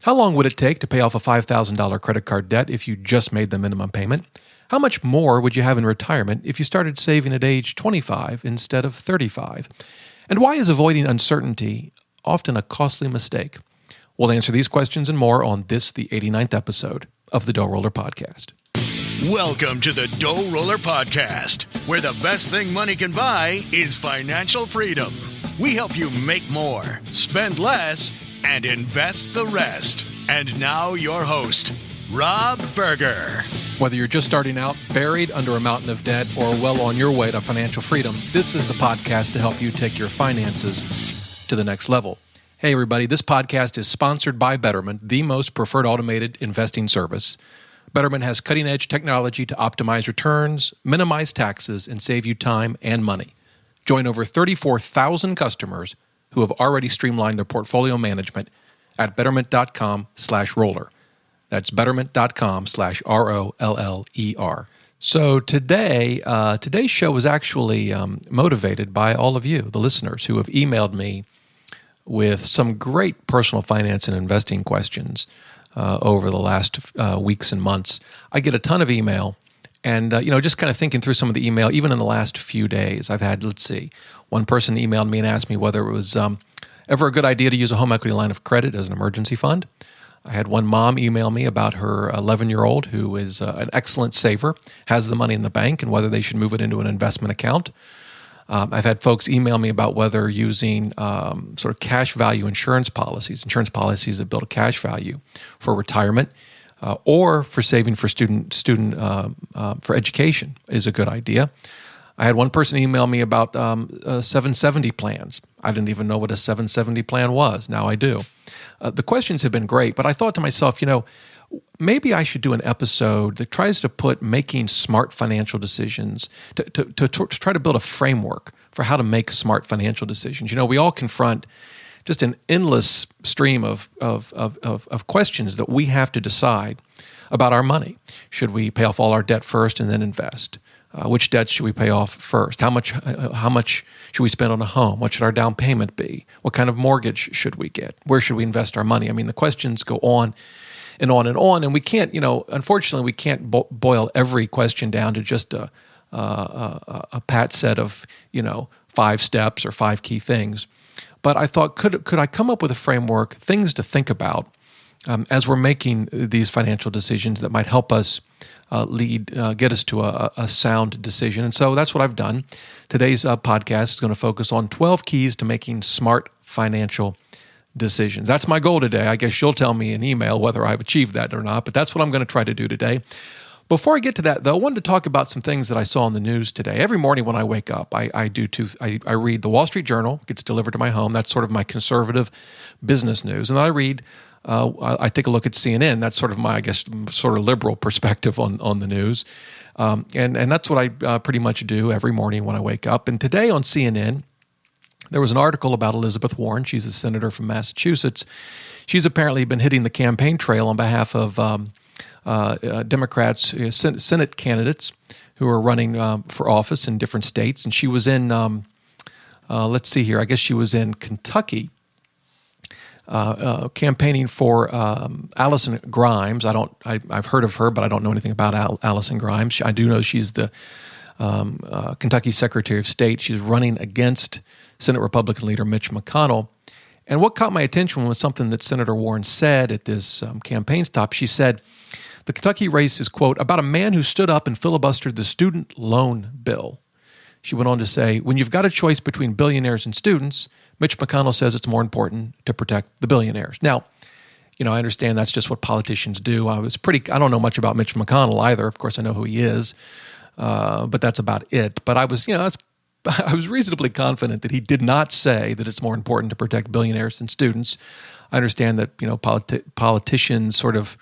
How long would it take to pay off a $5,000 credit card debt if you just made the minimum payment? How much more would you have in retirement if you started saving at age 25 instead of 35? And why is avoiding uncertainty often a costly mistake? We'll answer these questions and more on this, the 89th episode of the DoughRoller Podcast. Welcome to the DoughRoller Podcast, where the best thing money can buy is financial freedom. We help you make more, spend less, and invest the rest. And now your host, Rob Berger. Whether you're just starting out, buried under a mountain of debt, or well on your way to financial freedom, this is the podcast to help you take your finances to the next level. Hey, everybody, this podcast is sponsored by Betterment, the most preferred automated investing service. Betterment has cutting-edge technology to optimize returns, minimize taxes, and save you time and money. Join over 34,000 customers who have already streamlined their portfolio management at betterment.com/roller. That's betterment.com/ROLLER. So today's show was actually motivated by all of you, the listeners, who have emailed me with some great personal finance and investing questions over the last weeks and months. I get a ton of email, and just kind of thinking through some of the email, even in the last few days, I've had, one person emailed me and asked me whether it was ever a good idea to use a home equity line of credit as an emergency fund. I had one mom email me about her 11-year-old who is an excellent saver, has the money in the bank, and whether they should move it into an investment account. I've had folks email me about whether using sort of cash value insurance policies that build a cash value for retirement or for saving for student for education is a good idea. I had one person email me about 770 plans. I didn't even know what a 770 plan was. Now I do. The questions have been great, but I thought to myself, maybe I should do an episode that tries to put making smart financial decisions, to try to build a framework for how to make smart financial decisions. We all confront just an endless stream of questions that we have to decide about our money. Should we pay off all our debt first and then invest? Which debts should we pay off first? How much should we spend on a home? What should our down payment be? What kind of mortgage should we get? Where should we invest our money? I mean, the questions go on and on and on, and we can't, unfortunately, we can't boil every question down to just a pat set of, 5 steps or 5 key things. But I thought, could I come up with a framework, things to think about as we're making these financial decisions that might help us get us to a sound decision. And so that's what I've done. Today's podcast is going to focus on 12 keys to making smart financial decisions. That's my goal today. I guess you'll tell me in email whether I've achieved that or not, but that's what I'm going to try to do today. Before I get to that, though, I wanted to talk about some things that I saw in the news today. Every morning when I wake up, I read the Wall Street Journal. It gets delivered to my home. That's sort of my conservative business news. And then I take a look at CNN. That's sort of my, sort of liberal perspective on the news. And that's what I pretty much do every morning when I wake up. And today on CNN, there was an article about Elizabeth Warren. She's a senator from Massachusetts. She's apparently been hitting the campaign trail on behalf of Democrats, Senate candidates who are running for office in different states. And she was in, let's see here, I guess she was in Kentucky, campaigning for Allison Grimes. I've heard of her, but I don't know anything about Allison Grimes. I do know she's the Kentucky Secretary of State. She's running against Senate Republican leader Mitch McConnell. And what caught my attention was something that Senator Warren said at this campaign stop. She said, the Kentucky race is, quote, about a man who stood up and filibustered the student loan bill. She went on to say, when you've got a choice between billionaires and students, Mitch McConnell says it's more important to protect the billionaires. Now, I understand that's just what politicians do. I don't know much about Mitch McConnell either. Of course, I know who he is, but that's about it. But I was reasonably confident that he did not say that it's more important to protect billionaires than students. I understand that, politicians sort of,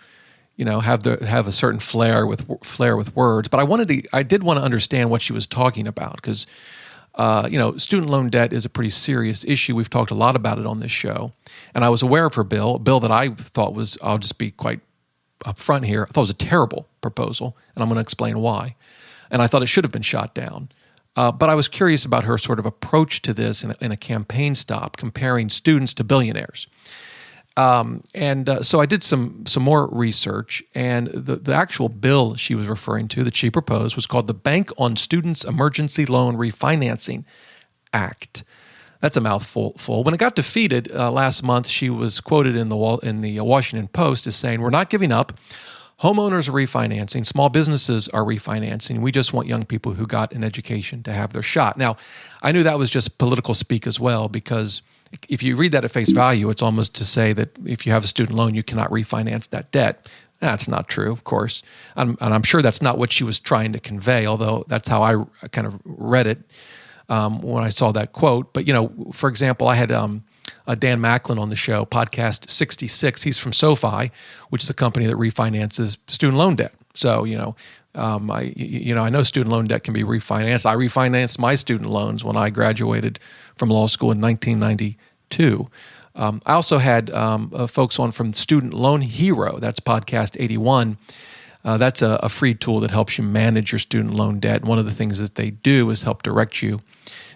have a certain flair with words. But I did want to understand what she was talking about because, student loan debt is a pretty serious issue. We've talked a lot about it on this show. And I was aware of her bill, a bill that I thought was, I'll just be quite upfront here, I thought it was a terrible proposal, and I'm going to explain why. And I thought it should have been shot down. But I was curious about her sort of approach to this in a campaign stop, comparing students to billionaires. So I did some more research, and the actual bill she was referring to that she proposed was called the Bank on Students Emergency Loan Refinancing Act. That's a mouthful. When it got defeated last month, she was quoted in the Washington Post as saying, "We're not giving up. Homeowners are refinancing. Small businesses are refinancing. We just want young people who got an education to have their shot." Now, I knew that was just political speak as well, because if you read that at face value, it's almost to say that if you have a student loan, you cannot refinance that debt. That's not true, of course. And I'm sure that's not what she was trying to convey, although that's how I kind of read it when I saw that quote. But, for example, I had Dan Macklin on the show, podcast 66. He's from SoFi, which is a company that refinances student loan debt. So, I know student loan debt can be refinanced. I refinanced my student loans when I graduated from law school in 1992. I also had folks on from Student Loan Hero. That's podcast 81. That's a free tool that helps you manage your student loan debt. One of the things that they do is help direct you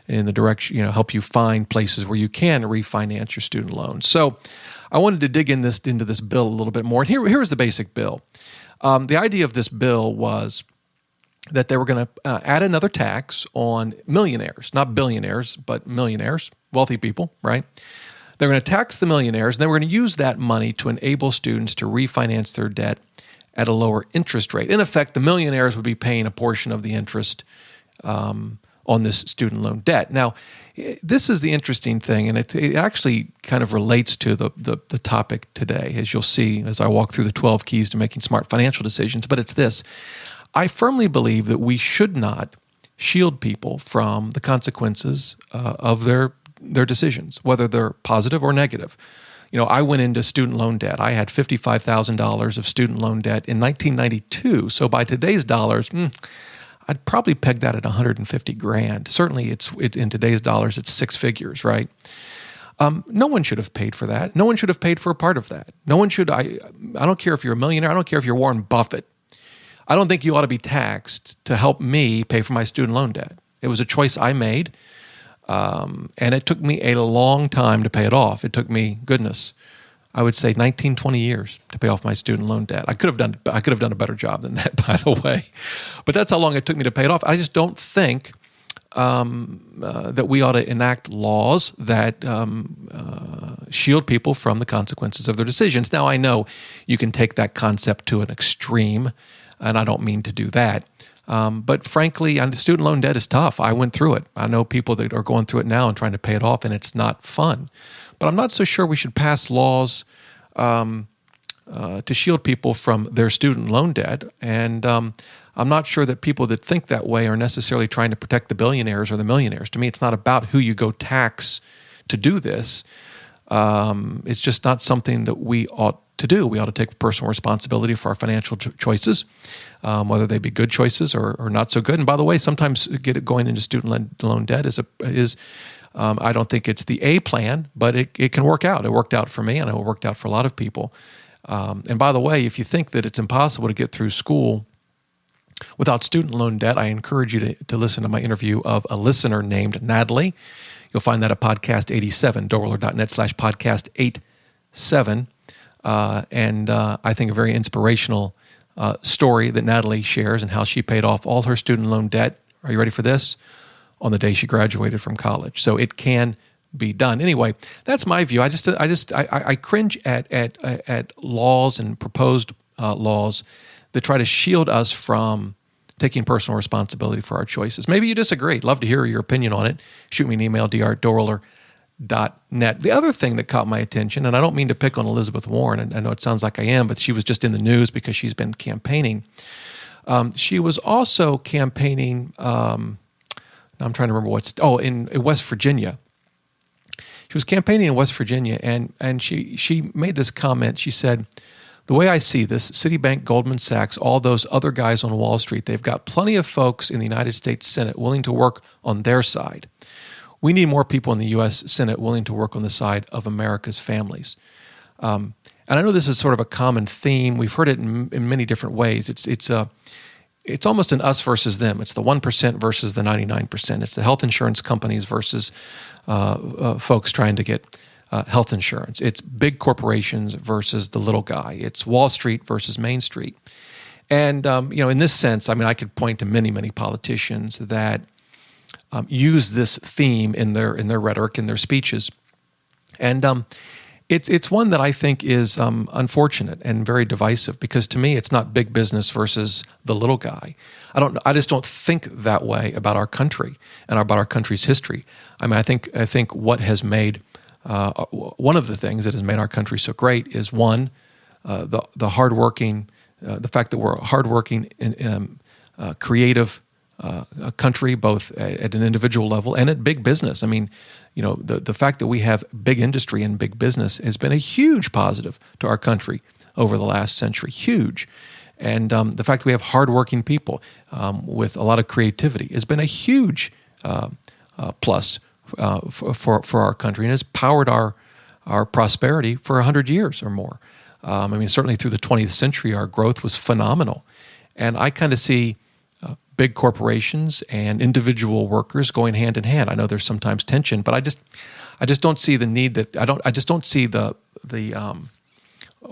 in the direction, help you find places where you can refinance your student loans. So I wanted to dig into this bill a little bit more. And here is the basic bill. The idea of this bill was that they were going to add another tax on millionaires, not billionaires, but millionaires, wealthy people, right? They're going to tax the millionaires, and they were going to use that money to enable students to refinance their debt at a lower interest rate. In effect, the millionaires would be paying a portion of the interest on this student loan debt. Now, this is the interesting thing, and it actually kind of relates to the topic today, as you'll see as I walk through the 12 keys to making smart financial decisions. But it's this. I firmly believe that we should not shield people from the consequences of their decisions, whether they're positive or negative. I went into student loan debt. I had $55,000 of student loan debt in 1992. So by today's dollars, I'd probably peg that at $150,000. Certainly, it's in today's dollars, it's six figures, right? No one should have paid for that. No one should have paid for a part of that. No one should. I don't care if you're a millionaire. I don't care if you're Warren Buffett. I don't think you ought to be taxed to help me pay for my student loan debt. It was a choice I made, and it took me a long time to pay it off. It took me, I would say 19, 20 years to pay off my student loan debt. I could have done a better job than that, by the way. But that's how long it took me to pay it off. I just don't think that we ought to enact laws that shield people from the consequences of their decisions. Now, I know you can take that concept to an extreme, and I don't mean to do that. But frankly, student loan debt is tough. I went through it. I know people that are going through it now and trying to pay it off, and it's not fun. But I'm not so sure we should pass laws to shield people from their student loan debt. And I'm not sure that people that think that way are necessarily trying to protect the billionaires or the millionaires. To me, it's not about who you go tax to do this. It's just not something that we ought to do. We ought to take personal responsibility for our financial choices, whether they be good choices or not so good. And by the way, sometimes going into student loan debt is I don't think it's the A plan, but it can work out. It worked out for me, and it worked out for a lot of people. And by the way, if you think that it's impossible to get through school without student loan debt, I encourage you to listen to my interview of a listener named Natalie. You'll find that at podcast 87, DoughRoller.net/podcast 87. And I think a very inspirational story that Natalie shares and how she paid off all her student loan debt. Are you ready for this? On the day she graduated from college. So it can be done. Anyway, that's my view. I cringe at laws and proposed laws that try to shield us from taking personal responsibility for our choices. Maybe you disagree. Love to hear your opinion on it. Shoot me an email, dr@doughroller.net. The other thing that caught my attention, and I don't mean to pick on Elizabeth Warren, and I know it sounds like I am, but she was just in the news because she's been campaigning. She was also campaigning, I'm trying to remember in West Virginia. She was campaigning in West Virginia, and she made this comment. She said, "The way I see this, Citibank, Goldman Sachs, all those other guys on Wall Street, they've got plenty of folks in the United States Senate willing to work on their side. We need more people in the U.S. Senate willing to work on the side of America's families." And I know this is sort of a common theme. We've heard it in many different ways. It's almost an us versus them. It's the 1% versus the 99%. It's the health insurance companies versus folks trying to get health insurance. It's big corporations versus the little guy. It's Wall Street versus Main Street. And in this sense, I mean, I could point to many, many politicians that use this theme in their rhetoric, in their speeches, and it's one that I think is unfortunate and very divisive, because to me, it's not big business versus the little guy. I just don't think that way about our country and about our country's history. I mean, I think what has made one of the things that has made our country so great is one, the hardworking, the fact that we're a hardworking, creative country, both at an individual level and at big business. I mean, the fact that we have big industry and big business has been a huge positive to our country over the last century, huge. And the fact that we have hardworking people with a lot of creativity has been a huge plus for our country, and has powered our prosperity for 100 years or more. I mean, certainly through the 20th century, our growth was phenomenal. And I kind of see big corporations and individual workers going hand in hand. I know there's sometimes tension, but I just don't see the need I just don't see the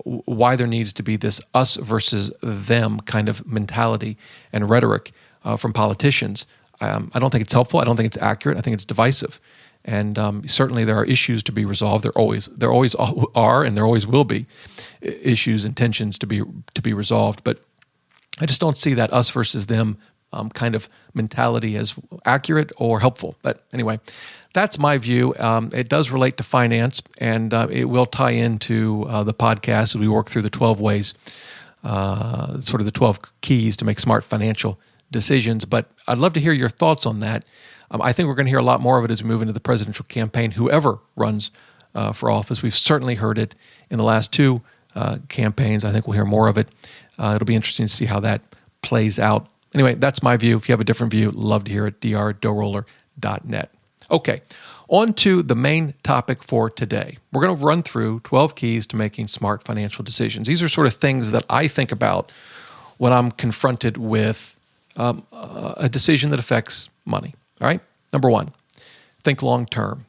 why there needs to be this us versus them kind of mentality and rhetoric from politicians. I don't think it's helpful. I don't think it's accurate. I think it's divisive. And certainly there are issues to be resolved. There always are, and there always will be issues and tensions to be resolved. But I just don't see that us versus them kind of mentality as accurate or helpful. But anyway, that's my view. It does relate to finance, and it will tie into the podcast as we work through the 12 ways, sort of the 12 keys to make smart financial decisions. But I'd love to hear your thoughts on that. I think we're going to hear a lot more of it as we move into the presidential campaign, whoever runs for office. We've certainly heard it in the last two campaigns. I think we'll hear more of it. It'll be interesting to see how that plays out. Anyway, that's my view. If you have a different view, love to hear it. dr@DoughRoller.net. Okay, on to the main topic for today. We're going to run through 12 keys to making smart financial decisions. These are sort of things that I think about when I'm confronted with a decision that affects money. All right? Number one, think long term.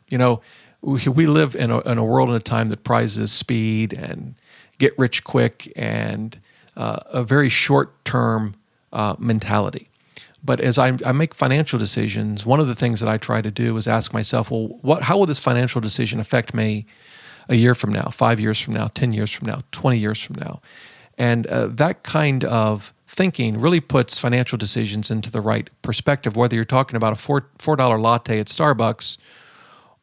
We live in a world and a time that prizes speed and get rich quick and a very short term mentality. But as I make financial decisions, one of the things that I try to do is ask myself, well, how will this financial decision affect me a year from now, 5 years from now, 10 years from now, 20 years from now? And that kind of thinking really puts financial decisions into the right perspective, whether you're talking about a $4 latte at Starbucks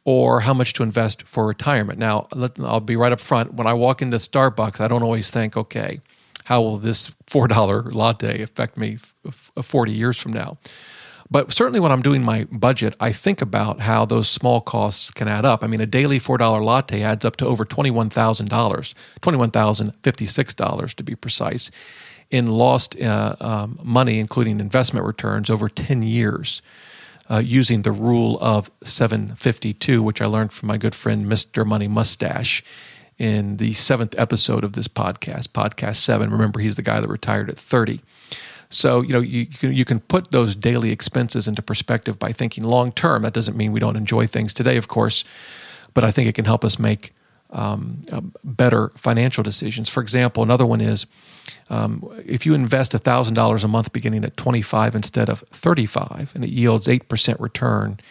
or how much to invest for retirement. Now, I'll be right up front. When I walk into Starbucks, I don't always think, okay, how will this $4 latte affect me 40 years from now? But certainly when I'm doing my budget, I think about how those small costs can add up. I mean, a daily $4 latte adds up to over $21,000, $21,056 to be precise, in lost money, including investment returns over 10 years, using the rule of 752, which I learned from my good friend Mr. Money Mustache in the 7th episode of this podcast, podcast 7. Remember, he's the guy that retired at 30. So, you can put those daily expenses into perspective by thinking long term. That doesn't mean we don't enjoy things today, of course, but I think it can help us make better financial decisions. For example, another one is if you invest $1,000 a month beginning at 25 instead of 35, and it yields 8% return,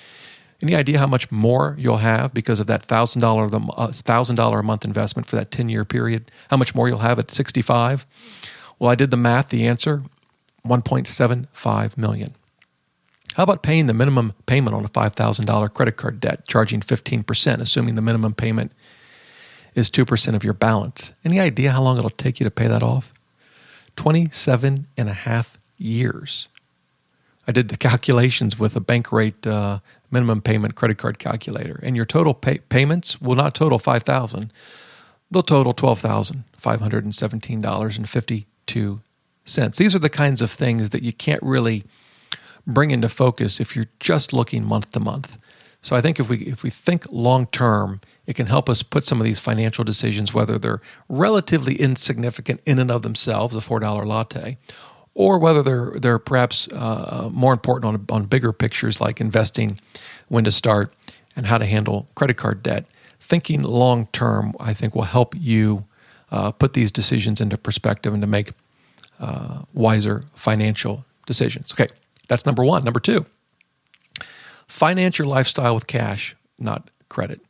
any idea how much more you'll have because of that $1,000 a month investment for that 10-year period? How much more you'll have at 65? Well, I did the math. The answer, $1.75 million. How about paying the minimum payment on a $5,000 credit card debt, charging 15%, assuming the minimum payment is 2% of your balance? Any idea how long it'll take you to pay that off? 27 and a half years. I did the calculations with a bank rate minimum payment credit card calculator, and your total payments will not total $5,000. They'll total $12,517.52. These are the kinds of things that you can't really bring into focus if you're just looking month to month. So I think if we think long term, it can help us put some of these financial decisions, whether they're relatively insignificant in and of themselves, a $4 latte, or whether they're perhaps more important on bigger pictures like investing, when to start, and how to handle credit card debt. thinking long term, I think, will help you put these decisions into perspective and to make wiser financial decisions. Okay, that's number one. Number two, finance your lifestyle with cash, not credit.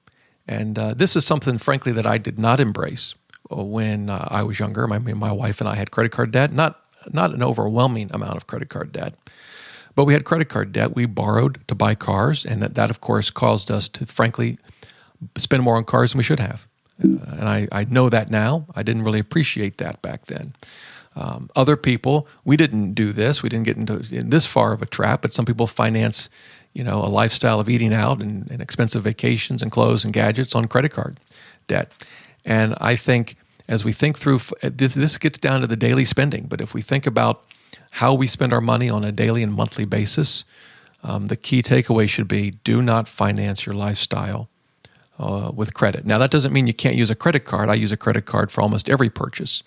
And this is something, frankly, that I did not embrace when I was younger. My wife and I had credit card debt, not an overwhelming amount of credit card debt, but we had credit card debt. We borrowed to buy cars, and that of course, caused us to, frankly, spend more on cars than we should have. And I know that now. I didn't really appreciate that back then. Other people, we didn't do this. We didn't get into this far of a trap, but some people finance, a lifestyle of eating out and expensive vacations and clothes and gadgets on credit card debt. And I think as we think through, this gets down to the daily spending, but if we think about how we spend our money on a daily and monthly basis, the key takeaway should be do not finance your lifestyle with credit. Now, that doesn't mean you can't use a credit card. I use a credit card for almost every purchase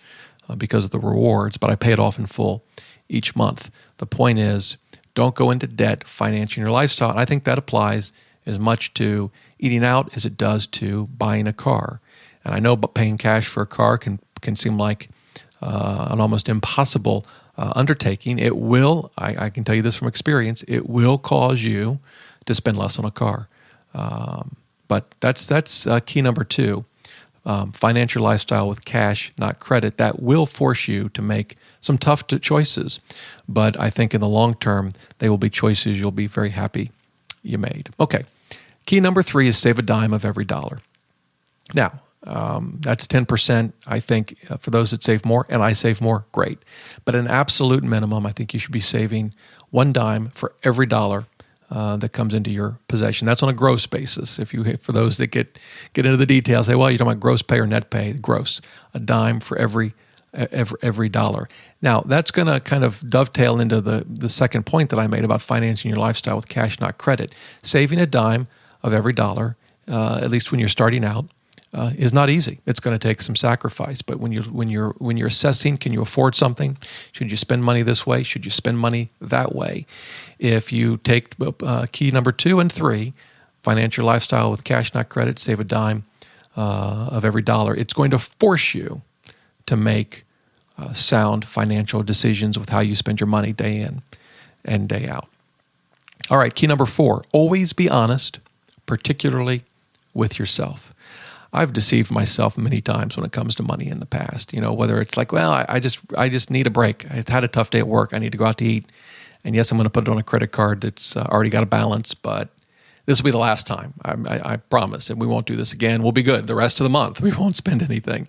because of the rewards, but I pay it off in full each month. The point is, don't go into debt financing your lifestyle. And I think that applies as much to eating out as it does to buying a car. And I know paying cash for a car can seem like an almost impossible undertaking. It will, I can tell you this from experience, it will cause you to spend less on a car. But that's key number two. Finance your lifestyle with cash, not credit. That will force you to make some tough choices. But I think in the long term, they will be choices you'll be very happy you made. Okay. Key number three is save a dime of every dollar. Now, that's 10%, I think, for those that save more, and I save more, great. But an absolute minimum, I think you should be saving one dime for every dollar that comes into your possession. That's on a gross basis. For those that get into the details, say, well, you're talking about gross pay or net pay, gross, a dime for every dollar. Now, that's going to kind of dovetail into the second point that I made about financing your lifestyle with cash, not credit. Saving a dime of every dollar, at least when you're starting out, is not easy. It's going to take some sacrifice. But when you're assessing, can you afford something? Should you spend money this way? Should you spend money that way? If you take key number 2 and 3, finance your lifestyle with cash, not credit, save a dime of every dollar, it's going to force you to make sound financial decisions with how you spend your money day in and day out. All right, key number 4, always be honest, particularly with yourself. I've deceived myself many times when it comes to money in the past. Whether it's like, well, I just need a break. I've had a tough day at work. I need to go out to eat. And yes, I'm going to put it on a credit card that's already got a balance, but this will be the last time. I promise. And we won't do this again. We'll be good the rest of the month. We won't spend anything.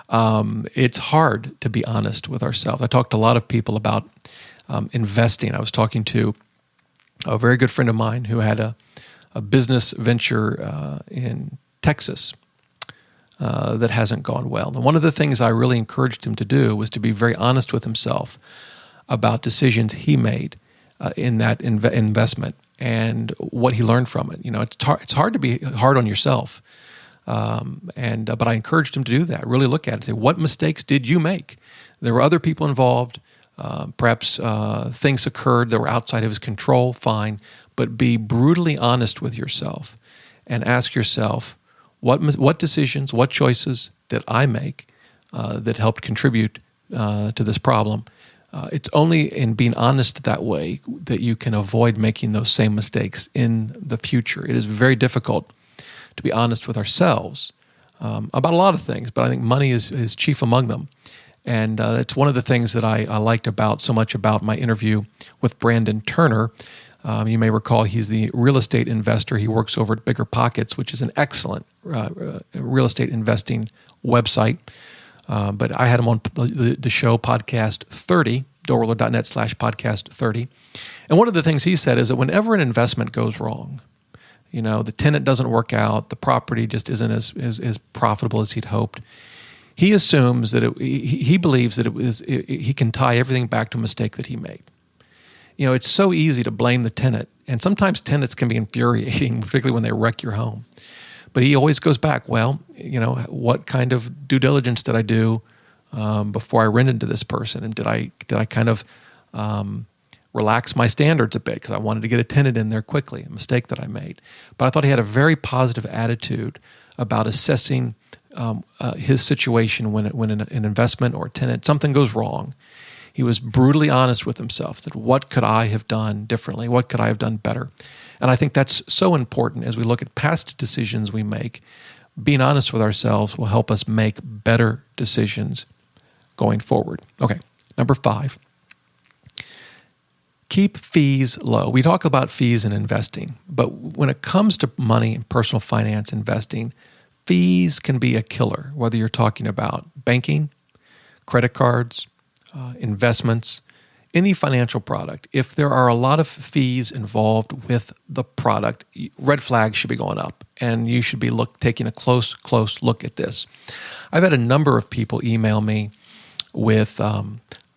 It's hard to be honest with ourselves. I talked to a lot of people about investing. I was talking to a very good friend of mine who had a business venture in Texas that hasn't gone well. And one of the things I really encouraged him to do was to be very honest with himself about decisions he made in that investment and what he learned from it. It's hard to be hard on yourself, but I encouraged him to do that. Really look at it. Say, what mistakes did you make? There were other people involved. Perhaps things occurred that were outside of his control. Fine, but be brutally honest with yourself and ask yourself, what decisions, what choices did I make that helped contribute to this problem? It's only in being honest that way that you can avoid making those same mistakes in the future. It is very difficult to be honest with ourselves about a lot of things, but I think money is chief among them. And it's one of the things that I liked so much about my interview with Brandon Turner. You may recall he's the real estate investor. He works over at Bigger Pockets, which is an excellent real estate investing website. But I had him on the show, Podcast 30, DoughRoller.net/Podcast 30. And one of the things he said is that whenever an investment goes wrong, the tenant doesn't work out, the property just isn't as profitable as he'd hoped, he assumes that he believes that he can tie everything back to a mistake that he made. It's so easy to blame the tenant, and sometimes tenants can be infuriating, particularly when they wreck your home. But he always goes back, well, what kind of due diligence did I do before I rented to this person? And did I kind of relax my standards a bit because I wanted to get a tenant in there quickly, a mistake that I made. But I thought he had a very positive attitude about assessing his situation when an investment or a tenant, something goes wrong. He was brutally honest with himself that what could I have done differently? What could I have done better? And I think that's so important as we look at past decisions we make. Being honest with ourselves will help us make better decisions going forward. Okay, number 5. Keep fees low. We talk about fees in investing, but when it comes to money and personal finance investing, fees can be a killer, whether you're talking about banking, credit cards, investments, any financial product. If there are a lot of fees involved with the product, red flags should be going up, and you should be taking a close look at this. I've had a number of people email me with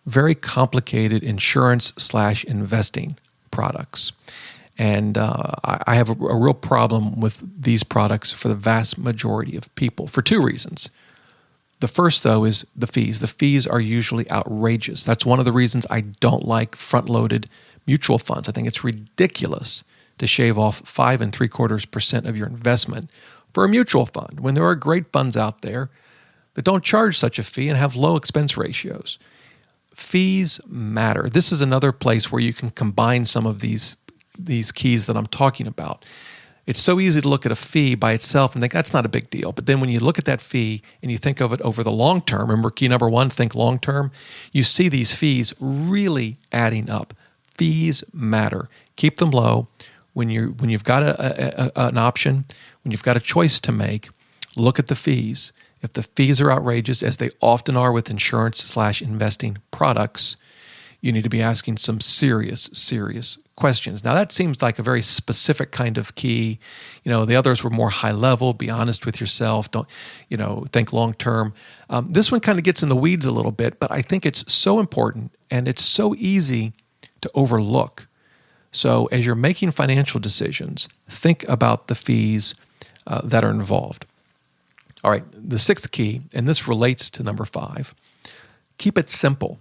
very complicated insurance/investing products. And I have a real problem with these products for the vast majority of people for 2 reasons. The first, though, is the fees. The fees are usually outrageous. That's one of the reasons I don't like front-loaded mutual funds. I think it's ridiculous to shave off 5.75% of your investment for a mutual fund when there are great funds out there that don't charge such a fee and have low expense ratios. Fees matter. This is another place where you can combine some of these keys that I'm talking about. It's so easy to look at a fee by itself and think that's not a big deal. But then when you look at that fee and you think of it over the long term, remember key number 1, think long term, you see these fees really adding up. Fees matter. Keep them low. When you've got an option, when you've got a choice to make, look at the fees. If the fees are outrageous, as they often are with insurance/investing products, you need to be asking some serious questions. Now, that seems like a very specific kind of key. The others were more high level. Be honest with yourself. Don't, think long term. This one kind of gets in the weeds a little bit, but I think it's so important and it's so easy to overlook. So as you're making financial decisions, think about the fees that are involved. All right, the 6th key, and this relates to number 5, keep it simple.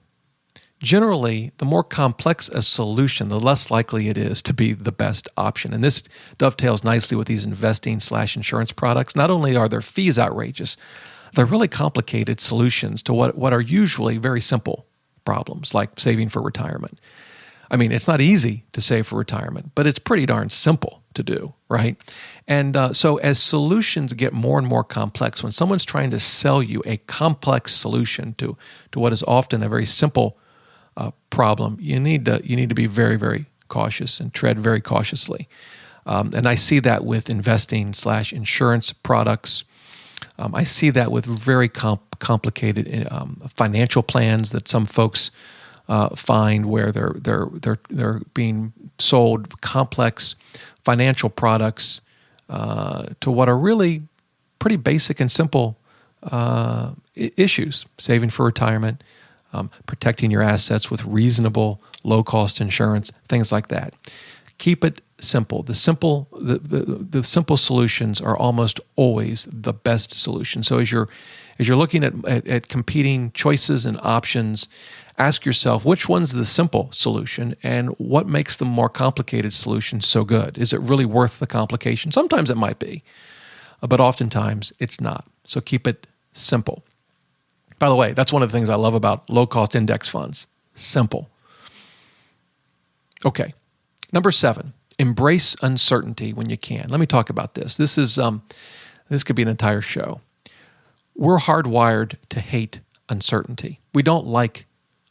Generally, the more complex a solution, the less likely it is to be the best option. And this dovetails nicely with these investing/insurance products. Not only are their fees outrageous, they're really complicated solutions to what are usually very simple problems, like saving for retirement. I mean, it's not easy to save for retirement, but it's pretty darn simple to do, right? And so as solutions get more and more complex, when someone's trying to sell you a complex solution to what is often a very simple problem, you need to be very, very cautious and tread very cautiously. And I see that with investing/insurance products. I see that with very complicated financial plans that some folks find where they're being sold complex financial products to what are really pretty basic and simple issues: saving for retirement, protecting your assets with reasonable, low-cost insurance, things like that. Keep it simple. The simple solutions are almost always the best solution. So as you're looking at competing choices and options, ask yourself which one's the simple solution and what makes the more complicated solution so good. Is it really worth the complication? Sometimes it might be, but oftentimes it's not. So keep it simple. By the way, that's one of the things I love about low-cost index funds. Simple. Okay. Number 7, embrace uncertainty when you can. Let me talk about this. This could be an entire show. We're hardwired to hate uncertainty. We don't like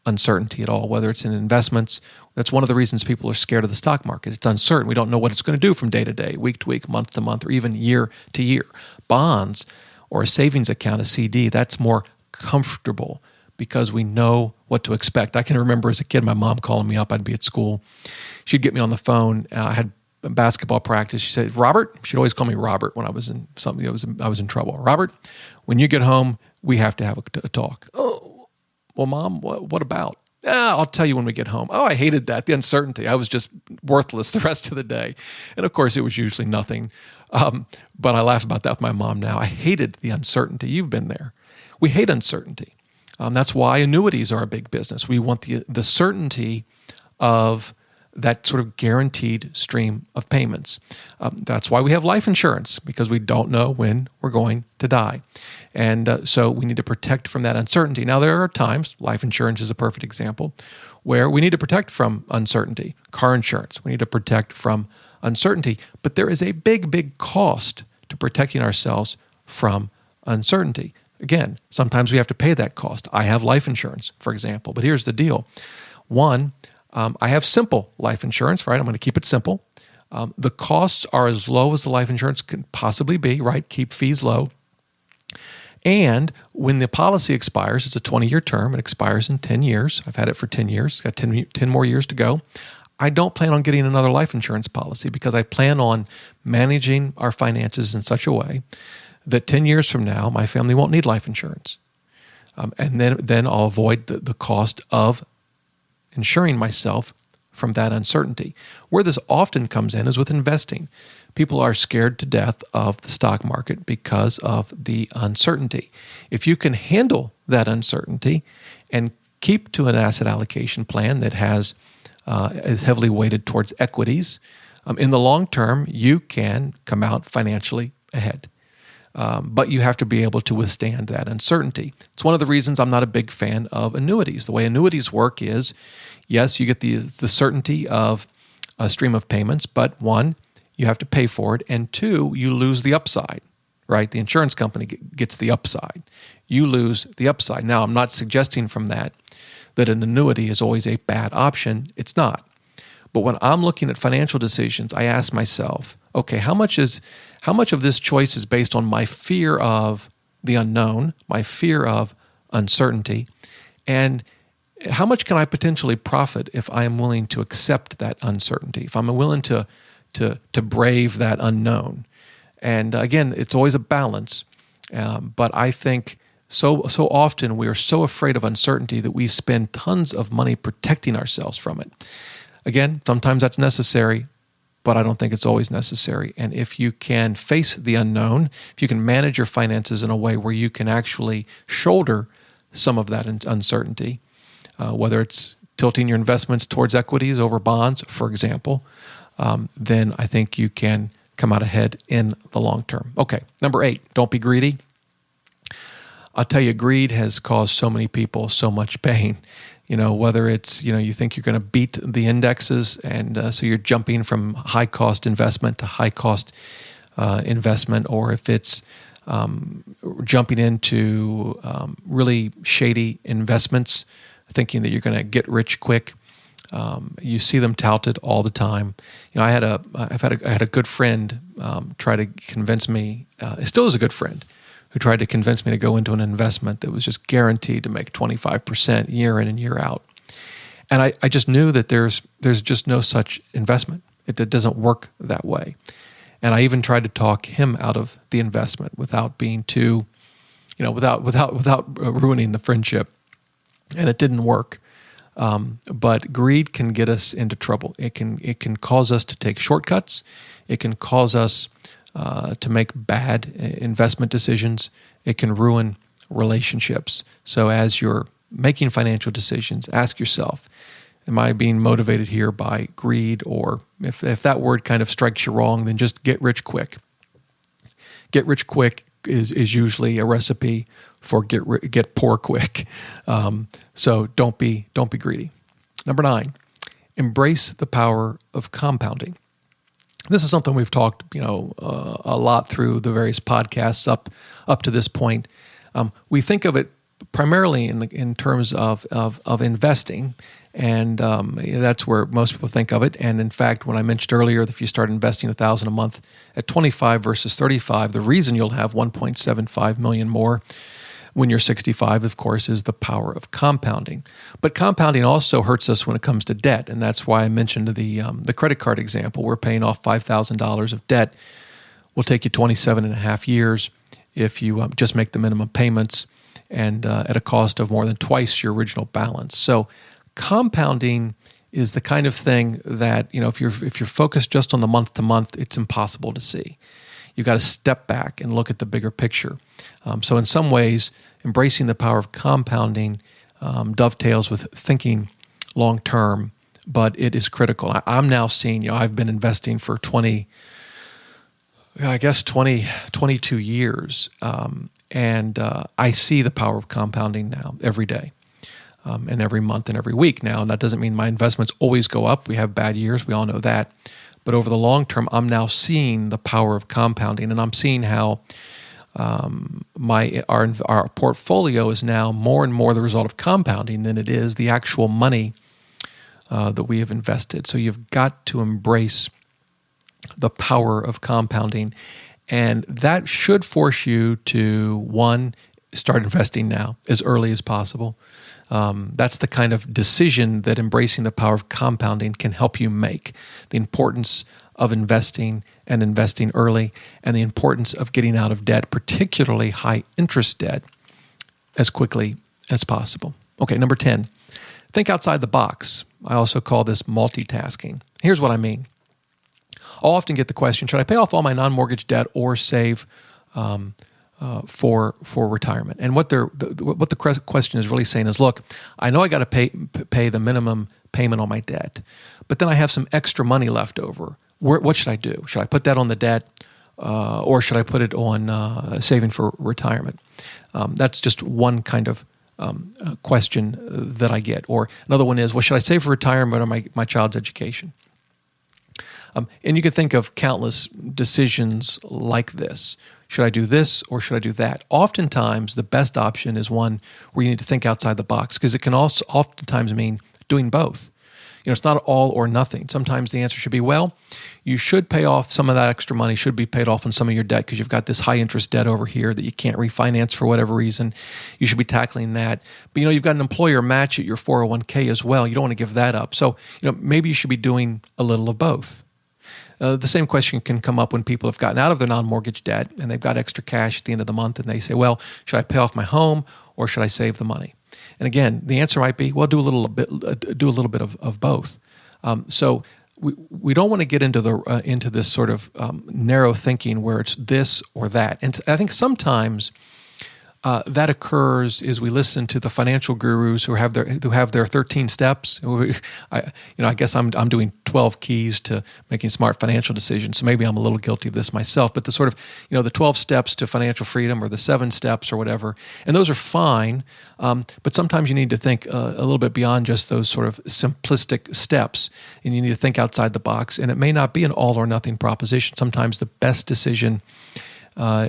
uncertainty at all, whether it's in investments. That's one of the reasons people are scared of the stock market. It's uncertain. We don't know what it's going to do from day to day, week to week, month to month, or even year to year. Bonds or a savings account, a CD, that's more comfortable because we know what to expect. I can remember as a kid, my mom calling me up. I'd be at school. She'd get me on the phone. I had basketball practice. She said, "Robert," she'd always call me Robert when I was in something. I was in trouble. "Robert, when you get home, we have to have a talk." "Oh, well, Mom, what about?" "I'll tell you when we get home." Oh, I hated that, the uncertainty. I was just worthless the rest of the day. And of course, it was usually nothing. But I laugh about that with my mom now. I hated the uncertainty. You've been there. We hate uncertainty. That's why annuities are a big business. We want the certainty of that sort of guaranteed stream of payments. That's why we have life insurance, because we don't know when we're going to die. And so we need to protect from that uncertainty. Now, there are times, life insurance is a perfect example, where we need to protect from uncertainty. Car insurance, we need to protect from uncertainty. But there is a big, big cost to protecting ourselves from uncertainty. Again, sometimes we have to pay that cost. I have life insurance, for example. But here's the deal. One, I have simple life insurance, right? I'm going to keep it simple. The costs are as low as the life insurance can possibly be, right? Keep fees low. And when the policy expires, it's a 20-year term. It expires in 10 years. I've had it for 10 years. Got 10 more years to go. I don't plan on getting another life insurance policy because I plan on managing our finances in such a way that 10 years from now, my family won't need life insurance. And then I'll avoid the cost of insuring myself from that uncertainty. Where this often comes in is with investing. People are scared to death of the stock market because of the uncertainty. If you can handle that uncertainty and keep to an asset allocation plan that is heavily weighted towards equities, in the long term, you can come out financially ahead. But you have to be able to withstand that uncertainty. It's one of the reasons I'm not a big fan of annuities. The way annuities work is, yes, you get the certainty of a stream of payments, but one, you have to pay for it, and two, you lose the upside, right? The insurance company gets the upside. You lose the upside. Now, I'm not suggesting from that an annuity is always a bad option. It's not. But when I'm looking at financial decisions, I ask myself, okay, how much of this choice is based on my fear of the unknown, my fear of uncertainty, and how much can I potentially profit if I am willing to accept that uncertainty, if I'm willing to brave that unknown? And again, it's always a balance. But I think so often we are so afraid of uncertainty that we spend tons of money protecting ourselves from it. Again, sometimes that's necessary, but I don't think it's always necessary. And if you can face the unknown, if you can manage your finances in a way where you can actually shoulder some of that uncertainty, whether it's tilting your investments towards equities over bonds, for example, then I think you can come out ahead in the long term. Okay, number 8, don't be greedy. I'll tell you, greed has caused so many people so much pain. Whether it's, you think you're going to beat the indexes, and so you're jumping from high-cost investment to high-cost investment, or if it's jumping into really shady investments, thinking that you're going to get rich quick. You see them touted all the time. I had a good friend try to convince me. It still is a good friend who tried to convince me to go into an investment that was just guaranteed to make 25% year in and year out. And I just knew that there's just no such investment. It doesn't work that way. And I even tried to talk him out of the investment without being too, without ruining the friendship. And it didn't work. But greed can get us into trouble. It can cause us to take shortcuts. It can cause us to make bad investment decisions. It can ruin relationships. So as you're making financial decisions, ask yourself, am I being motivated here by greed? Or if that word kind of strikes you wrong, then just get rich quick. Get rich quick is usually a recipe for get poor quick. So don't be greedy. Number 9, embrace the power of compounding. This is something we've talked, a lot through the various podcasts up to this point. We think of it primarily in terms of investing, and that's where most people think of it. And in fact, when I mentioned earlier that if you start investing $1,000 a month at 25 versus 35, the reason you'll have 1.75 million more when you're 65, of course, is the power of compounding. But compounding also hurts us when it comes to debt, and that's why I mentioned the credit card example. We're paying off $5,000 of debt. Will take you 27 and a half years if you just make the minimum payments, and at a cost of more than twice your original balance. So compounding is the kind of thing that, if you're focused just on the month to month, it's impossible to see. You've got to step back and look at the bigger picture. So in some ways, embracing the power of compounding dovetails with thinking long-term but it is critical. I'm now seeing, I've been investing for 22 years, and I see the power of compounding now every day. And every month and every week now. And that doesn't mean my investments always go up. We have bad years. We all know that. But over the long term, I'm now seeing the power of compounding, and I'm seeing how our portfolio is now more and more the result of compounding than it is the actual money that we have invested. So you've got to embrace the power of compounding, and that should force you to, one, start investing now as early as possible. That's the kind of decision that embracing the power of compounding can help you make. The importance of investing and investing early, and the importance of getting out of debt, particularly high interest debt, as quickly as possible. Okay, number 10, think outside the box. I also call this multitasking. Here's what I mean. I'll often get the question, should I pay off all my non-mortgage debt or save for retirement? And what the question is really saying is, look, I know I got to pay the minimum payment on my debt, but then I have some extra money left over. What should I do? Should I put that on the debt, or should I put it on saving for retirement? That's just one kind of question that I get. Or another one is, well, should I save for retirement or my child's education? And you can think of countless decisions like this. Should I do this or should I do that? Oftentimes, the best option is one where you need to think outside the box, because it can also oftentimes mean doing both. It's not all or nothing. Sometimes the answer should be, well, you should pay off some of that extra money, should be paid off on some of your debt because you've got this high interest debt over here that you can't refinance for whatever reason. You should be tackling that. But you've got an employer match at your 401k as well. You don't want to give that up. So maybe you should be doing a little of both. The same question can come up when people have gotten out of their non-mortgage debt and they've got extra cash at the end of the month, and they say, well, should I pay off my home or should I save the money? And again, the answer might be, well, do a little bit of both. So we don't want to get into this sort of narrow thinking where it's this or that. And I think sometimes that occurs as we listen to the financial gurus who have their 13 steps. I guess I'm doing 12 keys to making smart financial decisions. So maybe I'm a little guilty of this myself. But the sort of the 12 steps to financial freedom, or the 7 steps or whatever, and those are fine. But sometimes you need to think a little bit beyond just those sort of simplistic steps, and you need to think outside the box. And it may not be an all or nothing proposition. Sometimes the best decision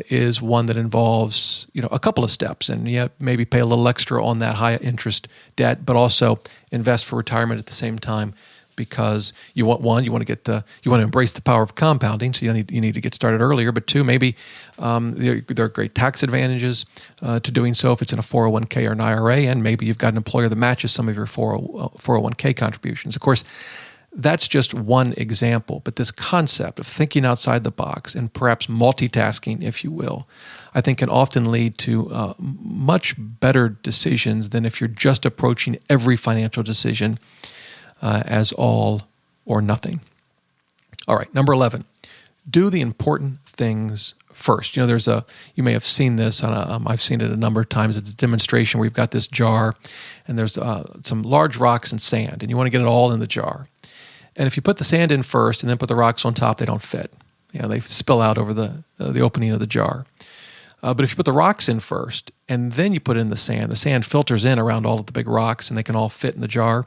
is one that involves a couple of steps, and maybe pay a little extra on that high interest debt, but also invest for retirement at the same time, because you want to embrace the power of compounding, so you need to get started earlier. But two, maybe there are great tax advantages to doing so if it's in a 401k or an IRA, and maybe you've got an employer that matches some of your 401k contributions. Of course, that's just one example, but this concept of thinking outside the box and perhaps multitasking, if you will, I think can often lead to much better decisions than if you're just approaching every financial decision as all or nothing. All right, number 11, do the important things first. You may have seen this I've seen it a number of times. It's a demonstration where you've got this jar, and there's some large rocks and sand, and you want to get it all in the jar. And if you put the sand in first and then put the rocks on top, they don't fit. They spill out over the opening of the jar. But if you put the rocks in first and then you put in the sand filters in around all of the big rocks, and they can all fit in the jar.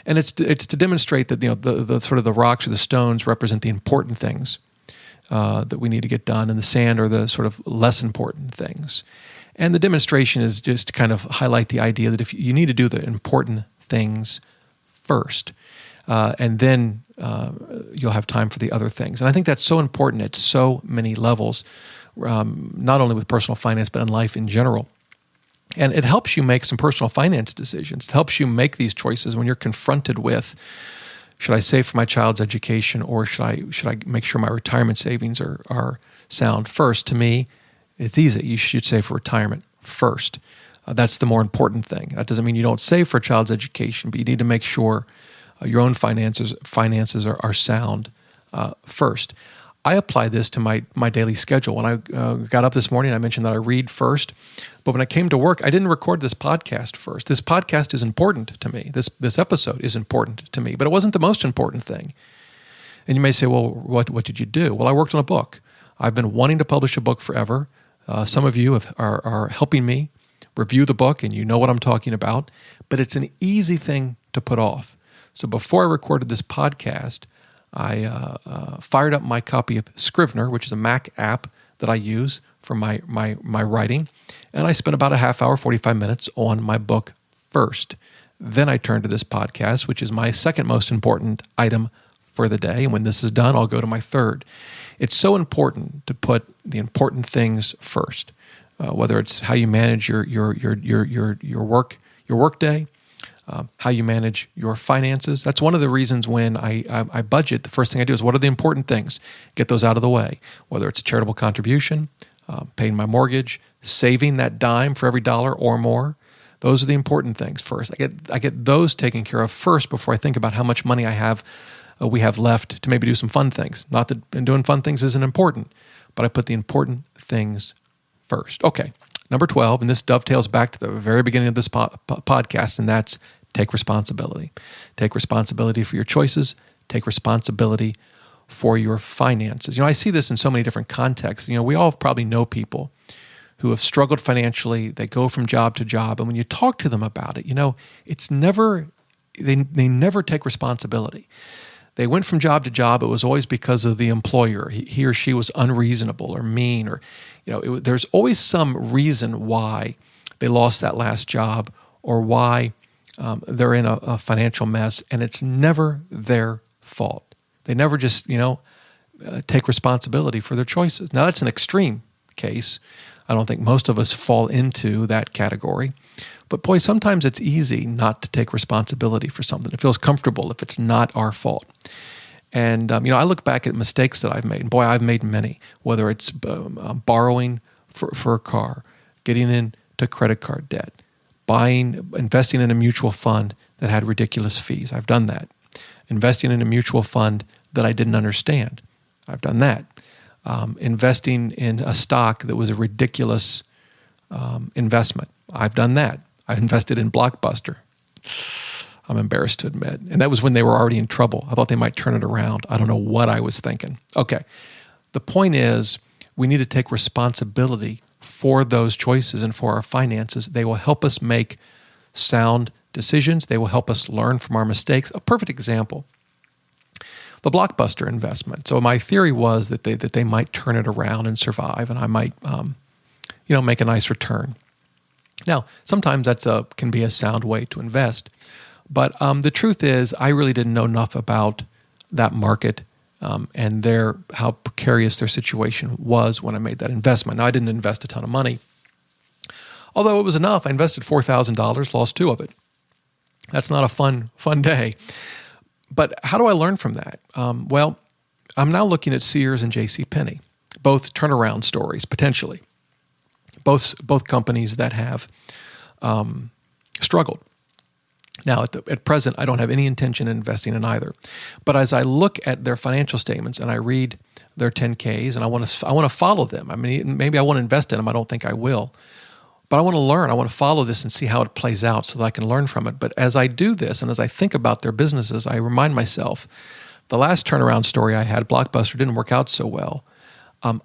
And it's to demonstrate that the sort of the rocks or the stones represent the important things that we need to get done, and the sand are the sort of less important things. And the demonstration is just to kind of highlight the idea that if you need to do the important things first, and then you'll have time for the other things. And I think that's so important at so many levels, not only with personal finance, but in life in general. And it helps you make some personal finance decisions. It helps you make these choices when you're confronted with, should I save for my child's education, or should I make sure my retirement savings are sound? First, to me, it's easy. You should save for retirement first. That's the more important thing. That doesn't mean you don't save for a child's education, but you need to make sure your own finances are sound first. I apply this to my daily schedule. When I got up this morning, I mentioned that I read first. But when I came to work, I didn't record this podcast first. This podcast is important to me. This episode is important to me, but it wasn't the most important thing. And you may say, well, what did you do? Well, I worked on a book. I've been wanting to publish a book forever. Some of you are helping me review the book, and you know what I'm talking about. But it's an easy thing to put off. So before I recorded this podcast, I fired up my copy of Scrivener, which is a Mac app that I use for my writing, and I spent about a half hour, 45 minutes on my book first. Then I turned to this podcast, which is my second most important item for the day. And when this is done, I'll go to my third. It's so important to put the important things first, whether it's how you manage your work day, how you manage your finances. That's one of the reasons when I budget, the first thing I do is what are the important things? Get those out of the way, whether it's a charitable contribution, paying my mortgage, saving that dime for every dollar or more. Those are the important things first. I get those taken care of first before I think about how much money we have left to maybe do some fun things. Not that doing fun things isn't important, but I put the important things first. Okay, number 12, and this dovetails back to the very beginning of this podcast, and that's take responsibility. Take responsibility for your choices. Take responsibility for your finances. I see this in so many different contexts. We all probably know people who have struggled financially. They go from job to job, and when you talk to them about it, it's never, they never take responsibility. They went from job to job. It was always because of the employer. He or she was unreasonable or mean, or there's always some reason why they lost that last job or why they're in a financial mess, and it's never their fault. They never just take responsibility for their choices. Now that's an extreme case. I don't think most of us fall into that category. But boy, sometimes it's easy not to take responsibility for something. It feels comfortable if it's not our fault. And, I look back at mistakes that I've made. And boy, I've made many, whether it's borrowing for a car, getting into credit card debt, investing in a mutual fund that had ridiculous fees. I've done that. Investing in a mutual fund that I didn't understand. I've done that. Investing in a stock that was a ridiculous investment. I've done that. I invested in Blockbuster. I'm embarrassed to admit. And that was when they were already in trouble. I thought they might turn it around. I don't know what I was thinking. Okay. The point is, we need to take responsibility for those choices and for our finances. They will help us make sound decisions. They will help us learn from our mistakes. A perfect example, the Blockbuster investment. So my theory was that they might turn it around and survive, and I might make a nice return. Now, sometimes that's can be a sound way to invest, but the truth is, I really didn't know enough about that market and how precarious their situation was when I made that investment. Now, I didn't invest a ton of money, although it was enough. I invested $4,000, lost $2,000 of it. That's not a fun day. But how do I learn from that? Well, I'm now looking at Sears and JCPenney, both turnaround stories potentially. Both companies that have struggled. Now, at present, I don't have any intention in investing in either. But as I look at their financial statements and I read their 10Ks, and I want to follow them. I mean, maybe I want to invest in them. I don't think I will. But I want to learn. I want to follow this and see how it plays out so that I can learn from it. But as I do this and as I think about their businesses, I remind myself, the last turnaround story I had, Blockbuster, didn't work out so well.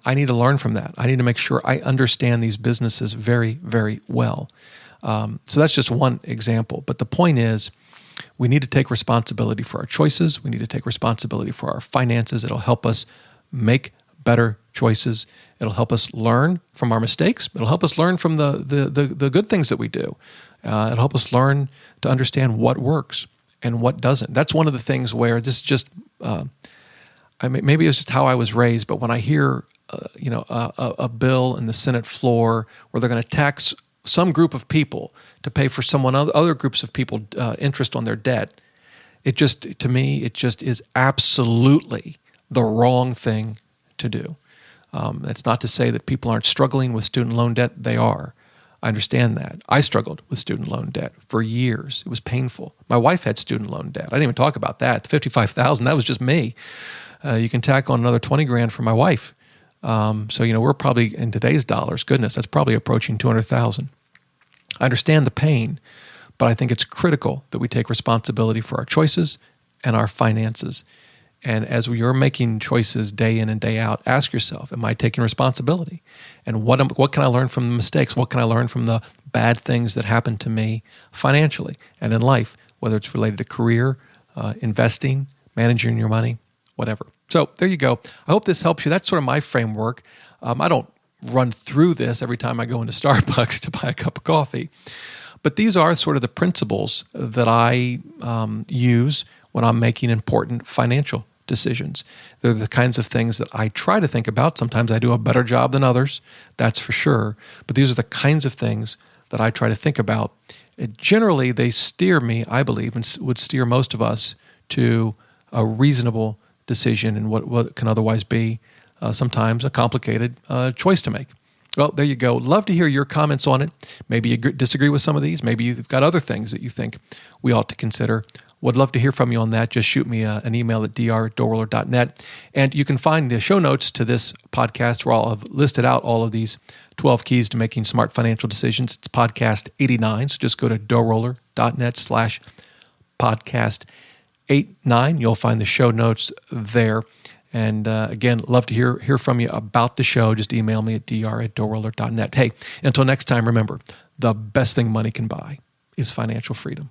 I need to learn from that. I need to make sure I understand these businesses very, very well. So that's just one example. But the point is, we need to take responsibility for our choices. We need to take responsibility for our finances. It'll help us make better choices. It'll help us learn from our mistakes. It'll help us learn from the good things that we do. It'll help us learn to understand what works and what doesn't. That's one of the things where this is just, maybe it's just how I was raised, but when I hear a bill in the Senate floor where they're going to tax some group of people to pay for other groups of people interest on their debt, to me, it just is absolutely the wrong thing to do. That's not to say that people aren't struggling with student loan debt. They are. I understand that. I struggled with student loan debt for years. It was painful. My wife had student loan debt. I didn't even talk about that. The $55,000, that was just me. You can tack on another 20 grand for my wife. So, we're probably, in today's dollars, goodness, that's probably approaching 200,000. I understand the pain, but I think it's critical that we take responsibility for our choices and our finances. And as you're making choices day in and day out, ask yourself, am I taking responsibility? And what can I learn from the mistakes? What can I learn from the bad things that happen to me financially and in life, whether it's related to career, investing, managing your money, whatever. So there you go. I hope this helps you. That's sort of my framework. I don't run through this every time I go into Starbucks to buy a cup of coffee. But these are sort of the principles that I use when I'm making important financial decisions. They're the kinds of things that I try to think about. Sometimes I do a better job than others, that's for sure. But these are the kinds of things that I try to think about. Generally, they steer me, I believe, and would steer most of us to a reasonable decision in what can otherwise be sometimes a complicated choice to make. Well, there you go. Love to hear your comments on it. Maybe you disagree with some of these. Maybe you've got other things that you think we ought to consider. Would love to hear from you on that. Just shoot me an email at dr@DoughRoller.net. And you can find the show notes to this podcast where I'll have listed out all of these 12 keys to making smart financial decisions. It's podcast 89. So just go to DoughRoller.net/podcast89. You'll find the show notes there. And again, love to hear from you about the show. Just email me at dr@DoughRoller.net. Hey, until next time, remember, the best thing money can buy is financial freedom.